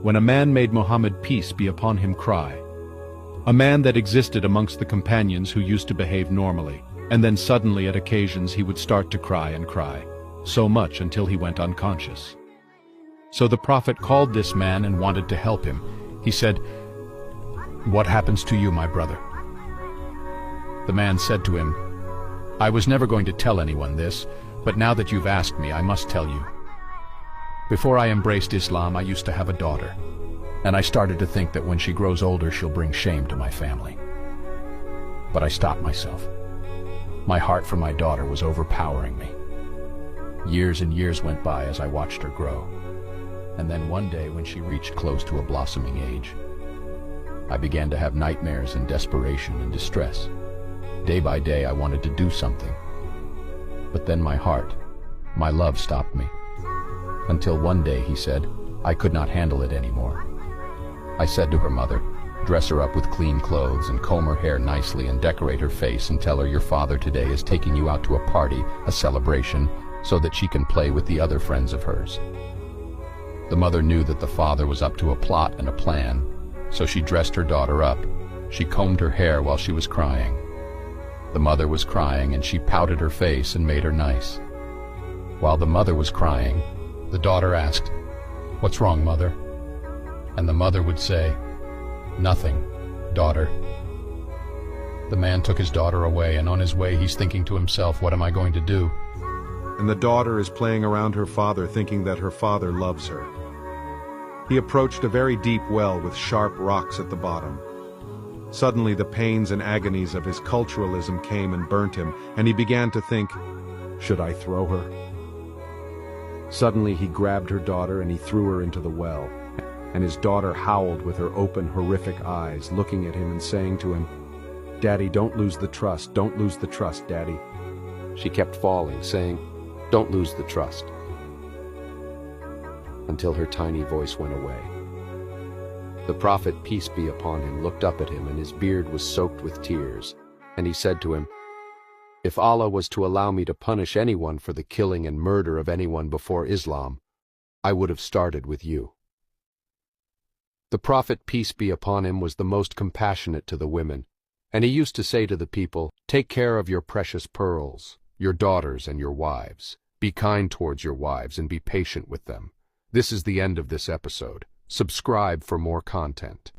when a man made Muhammad, peace be upon him, cry. A man that existed amongst the companions who used to behave normally, and then suddenly at occasions he would start to cry and cry, so much until he went unconscious. So the Prophet called this man and wanted to help him. He said, "What happens to you, my brother?" The man said to him, "I was never going to tell anyone this, but now that you've asked me, I must tell you. Before I embraced Islam, I used to have a daughter, and I started to think that when she grows older, she'll bring shame to my family. But I stopped myself. My heart for my daughter was overpowering me. Years and years went by as I watched her grow, and then one day when she reached close to a blossoming age, I began to have nightmares and desperation and distress. Day by day I wanted to do something, but then my heart, my love stopped me. Until one day," he said, "I could not handle it anymore. I said to her mother, dress her up with clean clothes and comb her hair nicely and decorate her face and tell her your father today is taking you out to a party, a celebration, so that she can play with the other friends of hers." The mother knew that the father was up to a plot and a plan, so she dressed her daughter up. She combed her hair while she was crying. The mother was crying and she pouted her face and made her nice. While the mother was crying, the daughter asked, "What's wrong, mother?" And the mother would say, "Nothing, daughter." The man took his daughter away, and on his way he's thinking to himself, "What am I going to do?" And the daughter is playing around her father, thinking that her father loves her. He approached a very deep well with sharp rocks at the bottom. Suddenly the pains and agonies of his culturalism came and burnt him, and he began to think, "Should I throw her?" Suddenly he grabbed her daughter and he threw her into the well, and his daughter howled with her open, horrific eyes, looking at him and saying to him, "Daddy, don't lose the trust, don't lose the trust, Daddy." She kept falling, saying, "Don't lose the trust," until her tiny voice went away. The Prophet, peace be upon him, looked up at him, and his beard was soaked with tears, and he said to him, "If Allah was to allow me to punish anyone for the killing and murder of anyone before Islam, I would have started with you." The Prophet, peace be upon him, was the most compassionate to the women, and he used to say to the people, "Take care of your precious pearls, your daughters and your wives. Be kind towards your wives and be patient with them." This is the end of this episode. Subscribe for more content.